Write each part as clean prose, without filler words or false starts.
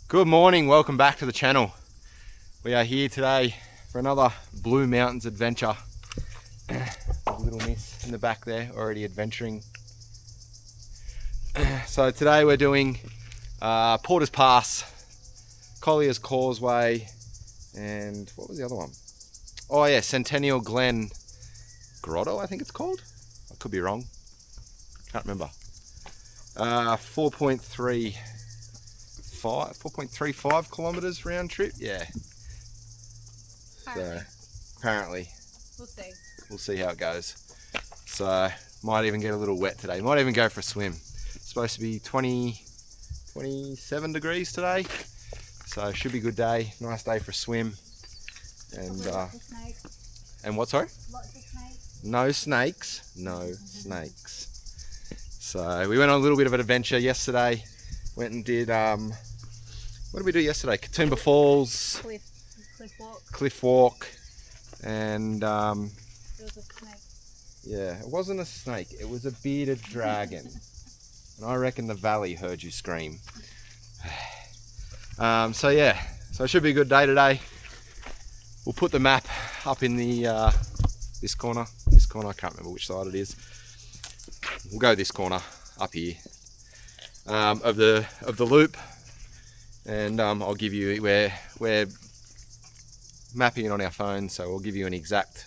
Good morning, welcome back to the channel. We are here today for another Blue Mountains adventure. A little miss in the back there, already adventuring. So today we're doing Porter's Pass, Colliers Causeway, and what was the other one? Oh yeah, Centennial Glen Grotto, I think it's called. I could be wrong, can't remember. 4.35 kilometers round trip, yeah. Apparently. We'll see how it goes. So might even get a little wet today. Might even go for a swim. It's supposed to be 27 degrees today, so should be a good day. Nice day for a swim. And what, sorry? Lots of snakes. No snakes. No snakes. So we went on a little bit of an adventure yesterday. Went and did what did we do yesterday? Katoomba Falls, Cliff Walk, and there was a snake. Yeah, it wasn't a snake, it was a bearded dragon. And I reckon the valley heard you scream. So yeah, so it should be a good day today. We'll put the map up in the this corner, I can't remember which side it is. We'll go this corner up here of the loop, and I'll give you, we're mapping it on our phone, so we'll give you an exact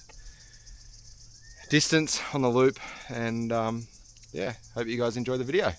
distance on the loop, and yeah, hope you guys enjoy the video.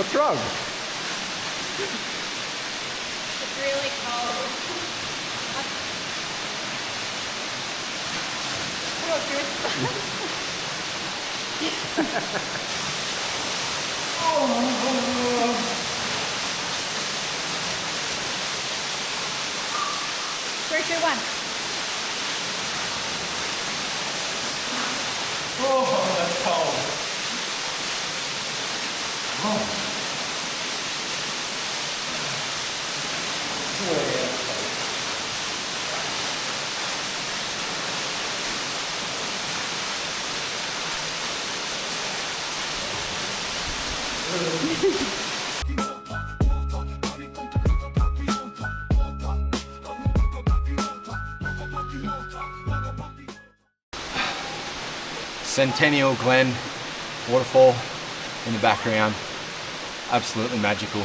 What's wrong? It's really cold. Three, two, one. Oh, that's cold. Oh. Centennial Glen waterfall in the background, absolutely magical.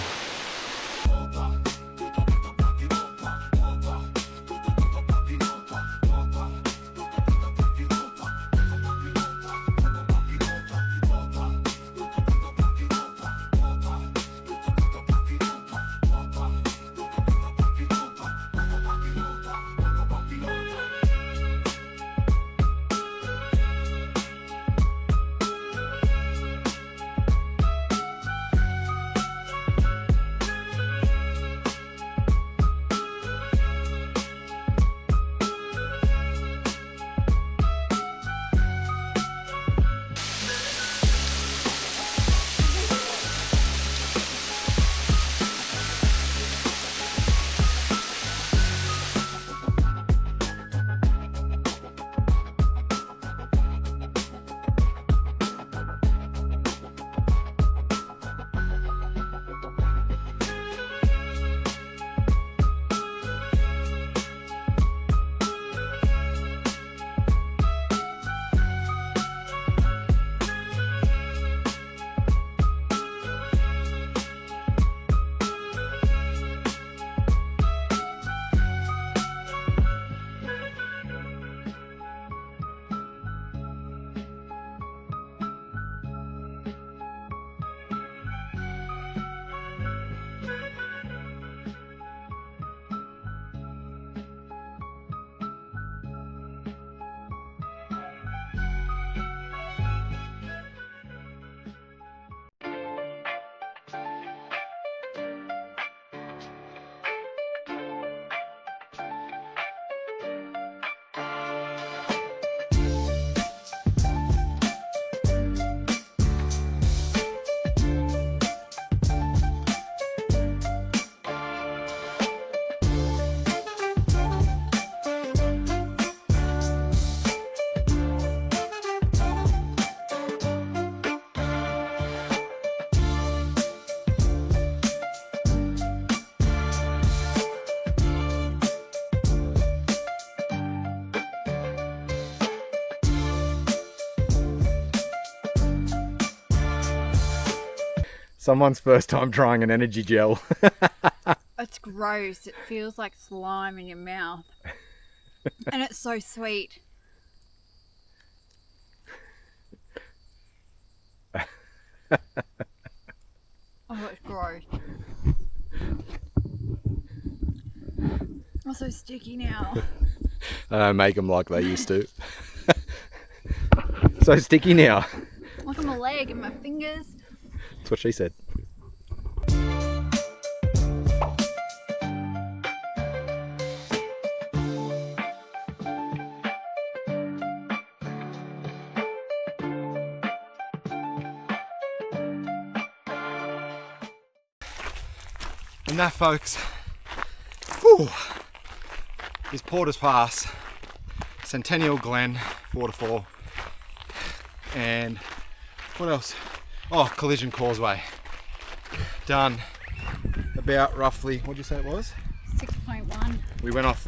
Someone's first time trying an energy gel. It's gross. It feels like slime in your mouth. And it's so sweet. Oh, it's gross. I'm so sticky now. I don't make them like they used to. So sticky now. Look at my leg and my fingers. That's what she said. And that, folks, whew, is Porter's Pass, Centennial Glen waterfall, and what else? Oh, Colliers Causeway. Done about roughly, what did you say it was? 6.1. We went off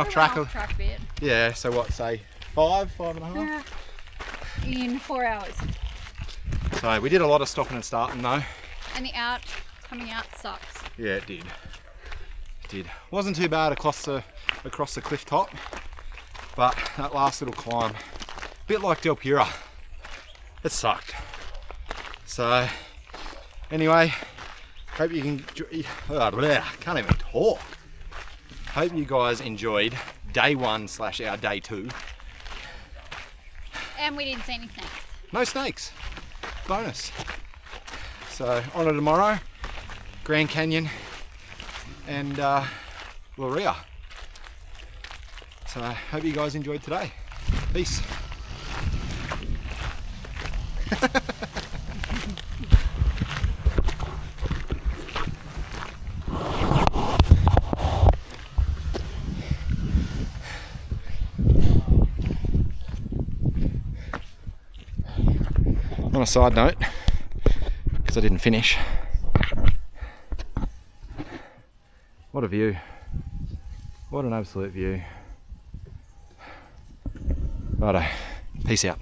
track. Off track bit. Yeah, so what, say 5.5? Yeah. In 4 hours. So we did a lot of stopping and starting though. And the coming out sucks. Yeah, it did. It did. Wasn't too bad across the cliff top, but that last little climb, a bit like Del Pura, it sucked. So anyway, Hope you can. Can't even talk. Hope you guys enjoyed day 1 / our day 2. And we didn't see any snakes. No snakes. Bonus. So on to tomorrow. Grand Canyon and Loria. So I hope you guys enjoyed today. Peace. On a side note, because I didn't finish, what a view. What an absolute view. Righto, peace out.